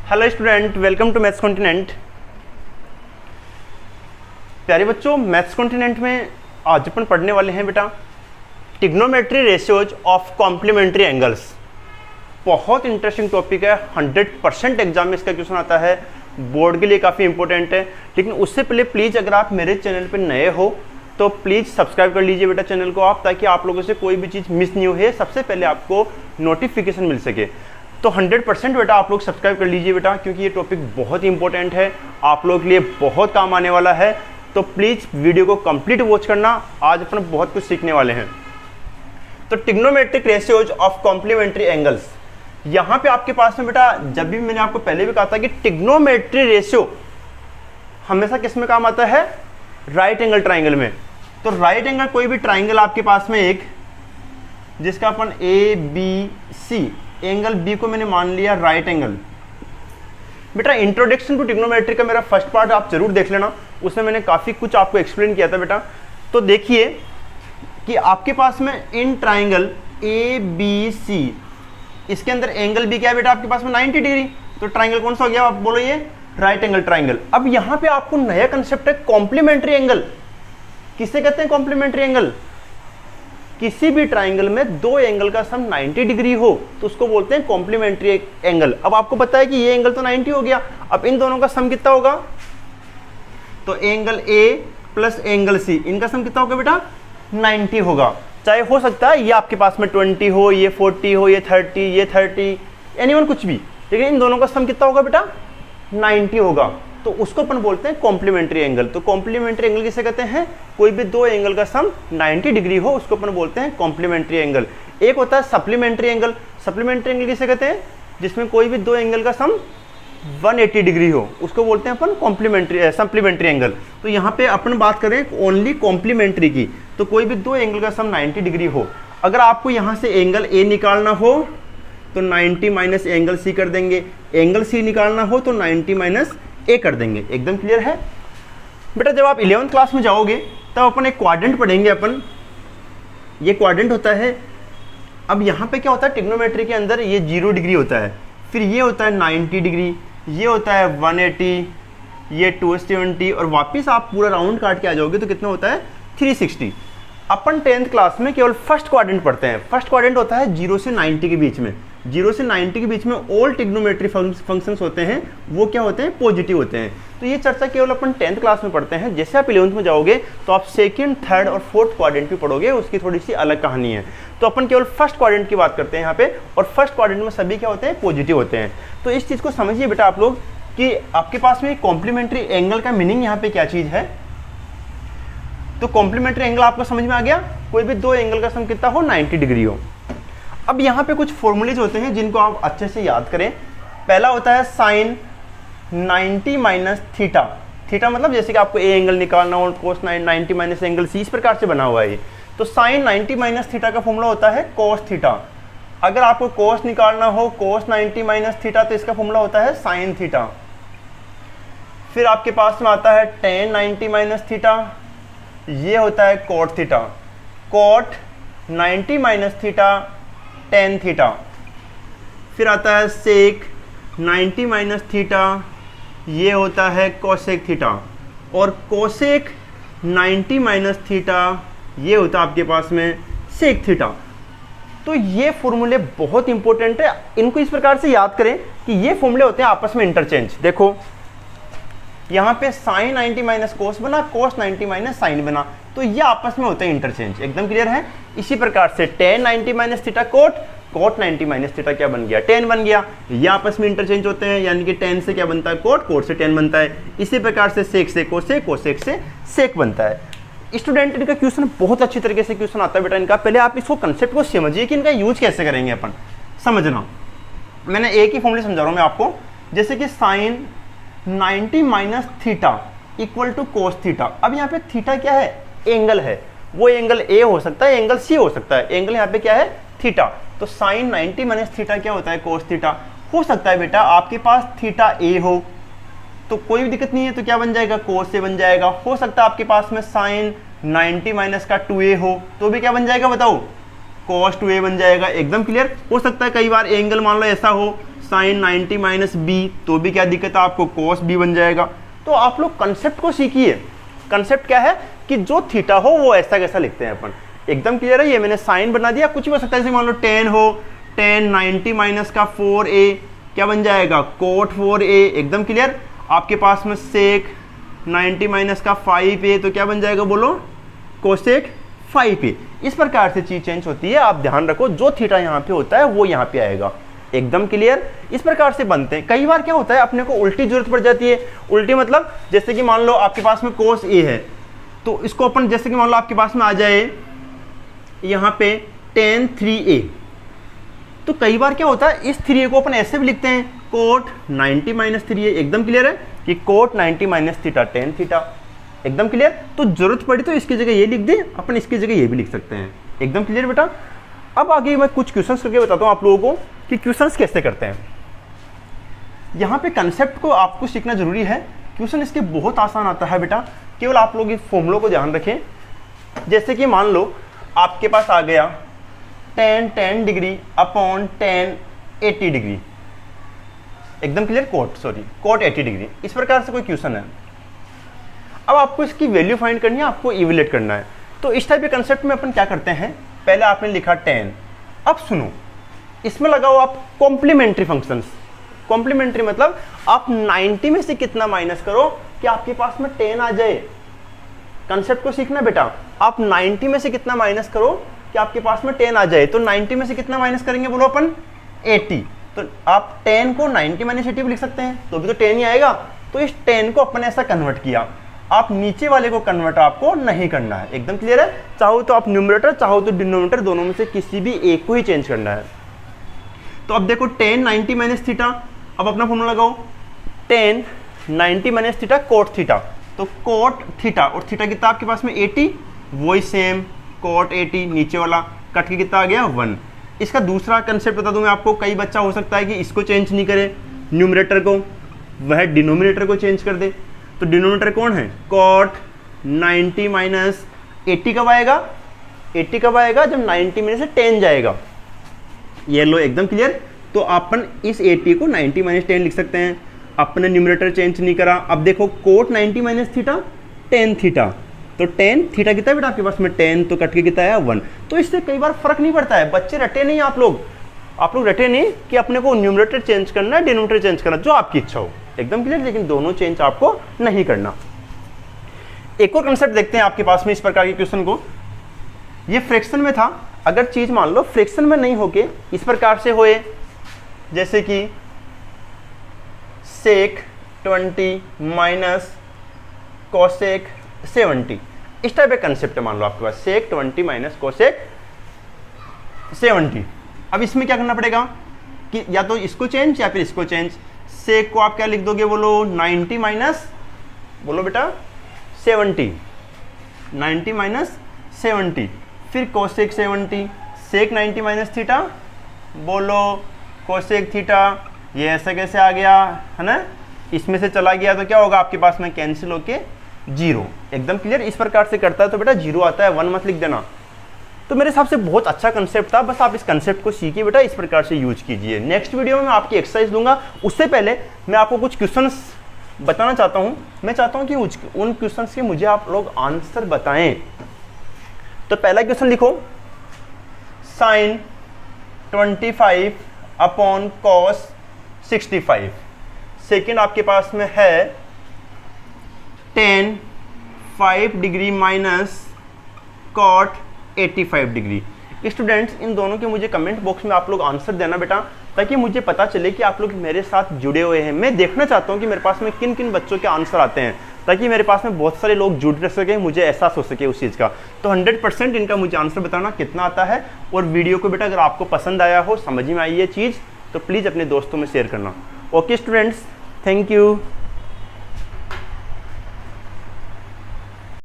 Hello student, welcome to maths continent. प्यारे बच्चों, maths continent में आज अपन पढ़ने वाले हैं बेटा trigonometry ratios of complementary angles. बहुत इंटरेस्टिंग टॉपिक है, 100% एग्जाम में इसका क्वेश्चन आता है, बोर्ड के लिए काफ़ी इंपॉर्टेंट है। लेकिन उससे पहले प्लीज़ अगर आप मेरे चैनल पर नए हो तो प्लीज़ सब्सक्राइब कर लीजिए बेटा चैनल को आप, ताकि आप लोगों से कोई भी चीज़ मिस नहीं हो, सबसे पहले आपको नोटिफिकेशन मिल सके। तो 100% बेटा आप लोग सब्सक्राइब कर लीजिए बेटा, क्योंकि ये टॉपिक बहुत ही इंपॉर्टेंट है, आप लोगों के लिए बहुत काम आने वाला है। तो प्लीज़ वीडियो को कंप्लीट वॉच करना, आज अपन बहुत कुछ सीखने वाले हैं। तो trigonometric ratios of complementary angles, यहाँ पे आपके पास में बेटा, जब भी मैंने आपको पहले भी कहा था कि ट्रिग्नोमेट्री रेशियो हमेशा किस में काम आता है, राइट एंगल ट्राइंगल में। तो राइट एंगल कोई भी ट्राइंगल आपके पास में एक, जिसका अपन ABC, एंगल बी को मैंने मान लिया राइट एंगल। बेटा इंट्रोडक्शन टू ट्रिग्नोमेट्री का मेरा फर्स्ट पार्ट आप जरूर देख लेना, उसमें मैंने काफ़ी कुछ आपको एक्सप्लेन किया था बेटा। तो देखिए कि आपके पास में इन ट्राइंगल ABC, इसके अंदर एंगल बी क्या है बेटा आपके पास में 90 डिग्री। तो ट्राइंगल कौन सा हो गया, आप बोलो ये राइट एंगल ट्राइंगल। अब यहाँ पे आपको नया कंसेप्ट है कॉम्प्लीमेंट्री एंगल। किसे कहते हैं कॉम्प्लीमेंट्री एंगल? किसी भी ट्राइंगल में दो एंगल का सम 90 डिग्री हो तो उसको बोलते हैं कॉम्प्लीमेंट्री एंगल। अब आपको पता है कि ये एंगल तो 90 हो गया, अब इन दोनों का सम कितना होगा? तो angle A plus angle C, इनका सम कितना होगा बेटा? 90 होगा। चाहे हो सकता है ये आपके पास में 20 हो, ये 40 हो, ये 30, ये 30, एनीवन कुछ भी, लेकिन इन दोनों का सम कितना होगा बेटा? 90 होगा। तो उसको अपन बोलते हैं कॉम्प्लीमेंट्री एंगल। तो कॉम्प्लीमेंट्री एंगल किसे कहते हैं? कोई भी दो एंगल का सम 90 डिग्री हो उसको अपन बोलते हैं कॉम्प्लीमेंट्री एंगल। एक होता है सप्लीमेंट्री एंगल। सप्लीमेंट्री एंगल किसे कहते हैं? जिसमें कोई भी दो एंगल का सम 180 डिग्री हो उसको बोलते हैं अपन कॉम्प्लीमेंट्री सप्लीमेंट्री एंगल। तो यहाँ पे अपन बात करें ओनली कॉम्प्लीमेंट्री की, तो कोई भी दो एंगल का सम 90 डिग्री हो। अगर आपको यहाँ से एंगल A निकालना हो तो 90 माइनस एंगल C कर देंगे, एंगल C निकालना हो तो 90 माइनस A कर देंगे। एकदम क्लियर है बेटा? जब आप 11th क्लास में जाओगे तब अपन एक क्वाड्रेंट पढ़ेंगे अपन, ये क्वाड्रेंट होता है। अब यहाँ पे क्या होता है ट्रिग्नोमेट्री के अंदर, ये 0 डिग्री होता है, फिर ये होता है 90 डिग्री, ये होता है 180, ये 270, और वापस आप पूरा राउंड काट के आ जाओगे तो कितना होता है 360। अपन 10th क्लास में केवल फर्स्ट क्वाड्रेंट पढ़ते हैं। फर्स्ट क्वाड्रेंट होता है 0 से 90 के बीच में। 0 से 90 के बीच में ऑल ट्रिग्नोमेट्री फंक्शंस होते हैं, वो क्या होते हैं? पॉजिटिव होते हैं। तो ये चर्चा केवल अपन 10th क्लास में पढ़ते हैं। जैसे आप 11th में जाओगे तो आप सेकंड, थर्ड और फोर्थ क्वाड्रेंट भी पढ़ोगे, उसकी थोड़ी सी अलग कहानी है। तो अपन केवल फर्स्ट क्वाड्रेंट की बात करते हैं यहाँ पे, और फर्स्ट क्वाड्रेंट में सभी क्या होते हैं? पॉजिटिव होते हैं। तो इस चीज़ को समझिए बेटा आप लोग कि आपके पास में कॉम्प्लीमेंट्री एंगल का मीनिंग यहाँ पे क्या चीज़ है। तो कॉम्प्लीमेंट्री एंगल आपको समझ में आ गया, कोई भी दो एंगल का सम कितना हो, 90 डिग्री हो। अब यहाँ पे कुछ फॉर्मूलेज होते हैं जिनको आप अच्छे से याद करें। पहला होता है साइन 90 माइनस थीटा। थीटा मतलब जैसे कि आपको ए एंगल निकालना हो, कोस 90 माइनस एंगल C, इस प्रकार से बना हुआ है। तो साइन 90 माइनस थीटा का फॉर्मूला होता है कोस थीटा। अगर आपको कोस निकालना हो, कोस 90 माइनस थीटा, तो इसका फॉर्मूला होता है साइन थीटा। फिर आपके पास में आता है टेन 90 माइनस थीटा, ये होता है cot theta. Cot 90 minus theta tan theta. फिर आता है सेक 90 माइनस थीटा, ये होता है कोसेक थीटा। और कोसेक 90 माइनस थीटा, ये होता है आपके पास में सेक थीटा। तो ये फॉर्मूले बहुत इंपॉर्टेंट है, इनको इस प्रकार से याद करें कि ये फॉर्मूले होते हैं आपस में इंटरचेंज। देखो यहाँ पे साइन 90 माइनस कोस बना, कोस 90 माइनस साइन बना, तो ये आपस में होते हैं इंटरचेंज। एकदम क्लियर है? इसी प्रकार से tan 90 minus theta cot, cot 90 minus theta क्या बन गया? टेन बन गया। ये आपस में इंटरचेंज होते हैं, यानी कि टेन से क्या बनता है? कोट, कोट से टेन बनता है। इसी प्रकार से सेक से कोसेक, कोसेक से सेक बनता है। स्टूडेंट इनका क्वेश्चन बहुत अच्छी तरीके से क्वेश्चन आता है बेटा इनका। पहले आप इसको कंसेप्ट को समझिए कि इनका यूज कैसे करेंगे अपन, समझना। मैंने एक ही फॉर्मूले समझा रहा हूँ मैं आपको, जैसे कि sine 90 minus theta equal to cos theta. अब यहाँ पे थीटा क्या है? एंगल है। वो एंगल A हो सकता है, एंगल C हो सकता है। एंगल यहाँ पे क्या है? थीटा। तो साइन 90 माइनस थीटा क्या होता है? Cos theta. हो सकता है बेटा आपके पास थीटा A हो तो कोई भी दिक्कत नहीं है, तो क्या बन जाएगा? कोस A बन जाएगा। हो सकता है आपके पास में साइन 90 माइनस का 2A हो तो भी क्या बन जाएगा बताओ? cos 2a बन जाएगा। एकदम क्लियर। हो सकता है कई बार एंगल मान लो ऐसा हो साइन 90 माइनस बी, तो भी क्या दिक्कत है आपको, कोस बी बन जाएगा। तो आप लोग कंसेप्ट को सीखिए। कंसेप्ट क्या है कि जो थीटा हो वो ऐसा कैसा लिखते हैं अपन, एकदम क्लियर है। ये मैंने साइन बना दिया, कुछ भी हो सकता है, जैसे मान लो टेन हो, टेन 90 माइनस का 4a क्या बन जाएगा, कोट 4a, एकदम क्लियर। आपके पास में सेक 90 माइनस का 5a तो क्या बन जाएगा बोलो, कोसेक 5a। इस प्रकार से चीज चेंज होती है, आप ध्यान रखो, जो थीटा यहाँ पे होता है वो यहाँ पे आएगा, एकदम क्लियर। इस प्रकार से बनते हैं। कई बार क्या होता है अपने को उल्टी जरूरत पड़ जाती है। उल्टी मतलब जैसे कि मान लो आपके पास में कोस ए है, तो इसको अपन जैसे कि मान लो आपके पास में आ जाए यहाँ पे tan 3a, तो कई बार क्या होता है इस 3a को अपन ऐसे भी लिखते हैं, कोट 90 माइनस 3a, एकदम क्लियर है कि cot 90 minus theta tan theta, एकदम क्लियर। तो जरूरत पड़ी तो इसकी जगह ये लिख दे, अपन इसकी जगह ये भी लिख सकते हैं, एकदम क्लियर बेटा। अब आगे मैं कुछ क्वेश्चंस करके बताता हूँ आप लोगों को कि क्वेश्चंस कैसे करते हैं। यहाँ पे कंसेप्ट को आपको सीखना जरूरी है, क्वेश्चन इसके बहुत आसान आता है बेटा, केवल आप लोग इस फॉर्मूलों को ध्यान रखें। जैसे कि मान लो आपके पास आ गया tan 10 degree upon tan 80 degree, एकदम क्लियर, कोट 80 डिग्री, इस प्रकार से कोई क्वेश्चन है। अब आपको इसकी वैल्यू फाइंड करनी है, आपको इवैल्यूएट करना है। तो इस टाइप के कंसेप्ट में अपन क्या करते हैं, पहले आपने लिखा 10, अब सुनो इसमें लगाओ आप कॉम्प्लीमेंट्री फंक्शंस। कॉम्प्लीमेंट्री मतलब आप 90 में से कितना माइनस करो कि आपके पास में 10 आ जाए। कंसेप्ट को सीखना बेटा, आप 90 में से कितना माइनस करो कि आपके पास में 10 आ जाए। तो 90 में से कितना माइनस करेंगे बोलो अपन, 80। तो आप 10 को 90 माइनस 80 भी लिख सकते हैं, तो भी तो 10 ही आएगा। तो इस 10 को अपन ऐसा कन्वर्ट किया, आप नीचे वाले को कन्वर्ट आपको नहीं करना है, एकदम क्लियर है। चाहो तो आप न्यूमरेटर चाहो तो डिनोमिनेटर, दोनों में से किसी भी एक को ही चेंज करना है। तो अब देखो tan 90 माइनस थीटा, अब अपना फॉर्मूला लगाओ, tan 90 minus theta cot theta, तो कोट थीटा और थीटा कितना आपके पास में 80, वही सेम कोट 80, नीचे वाला कट के कितना आ गया 1। इसका दूसरा कंसेप्ट बता दूं मैं आपको, कई बच्चा हो सकता है कि इसको चेंज नहीं करे न्यूमरेटर को, वह डिनोमिनेटर को चेंज कर दे। तो डिनोमिनेटर कौन है, कोट 90 माइनस 80 कब आएगा, 80 कब आएगा जब 90 में से 10 जाएगा, ये लो एकदम क्लियर। तो अपन इस 80 को 90 माइनस 10 लिख सकते हैं, अपने न्यूमरेटर चेंज नहीं करा। अब देखो cot 90 minus theta tan theta, तो टेन थीटा कितना है बेटा आपके पास में 10, तो कट के कितना है 1। तो इससे कई बार फर्क नहीं पड़ता है, बच्चे रटे नहीं, आप लोग रटे नहीं कि अपने को न्यूमरेटर चेंज करना है डिनोमिनेटर चेंज करना, जो आपकी इच्छा हो, एकदम क्लियर, लेकिन दोनों चेंज आपको नहीं करना। एक और कंसेप्ट देखते हैं आपके पास में इस प्रकार के क्वेश्चन को। ये फ्रैक्शन में था, अगर चीज मान लो फ्रैक्शन में नहीं होके इस प्रकार से होए, जैसे कि सेक 20 माइनस कोसेक 70, इस टाइप का कंसेप्ट है। मान लो आपके पास सेक 20 माइनस कोसेक 70। अब इसमें क्या करना पड़ेगा कि या तो इसको चेंज या फिर इसको चेंज। सेक को आप क्या लिख दोगे बोलो, 90 माइनस, बोलो बेटा 70, 90 माइनस 70, फिर कोसेक 70, सेक 90 माइनस थीटा, बोलो कोसेक थीटा, ये ऐसा कैसे आ गया है ना, इसमें से चला गया तो क्या होगा आपके पास में कैंसिल होके 0, एकदम क्लियर। इस प्रकार से करता है तो बेटा 0 आता है, 1 मत लिख देना। तो मेरे हिसाब से बहुत अच्छा कंसेप्ट था, बस आप इस कंसेप्ट को सीखिए बेटा, इस प्रकार से यूज कीजिए। नेक्स्ट वीडियो में मैं आपकी एक्सरसाइज दूंगा, उससे पहले मैं आपको कुछ क्वेश्चंस बताना चाहता हूं। मैं चाहता हूं कि उन क्वेश्चंस के मुझे आप लोग आंसर बताएं। तो पहला क्वेश्चन लिखो, साइन 25 अपॉन कॉस 65। सेकेंड आपके पास में है tan 5 degree minus cot 85 degree. Students इन दोनों के मुझे कमेंट बॉक्स में आप लोग आंसर देना बेटा, ताकि मुझे पता चले कि आप लोग मेरे साथ जुड़े हुए हैं। मैं देखना चाहता हूं कि मेरे पास में किन किन बच्चों के आंसर आते हैं, ताकि मेरे पास में बहुत सारे लोग जुड़ रह सके, मुझे एहसास हो सके उस चीज़ का। तो 100% इनका मुझे आंसर बताना कितना आता है। और वीडियो को बेटा अगर आपको पसंद आया हो, समझ में आई ये चीज़, तो प्लीज़ अपने दोस्तों में शेयर करना। Okay students, thank you.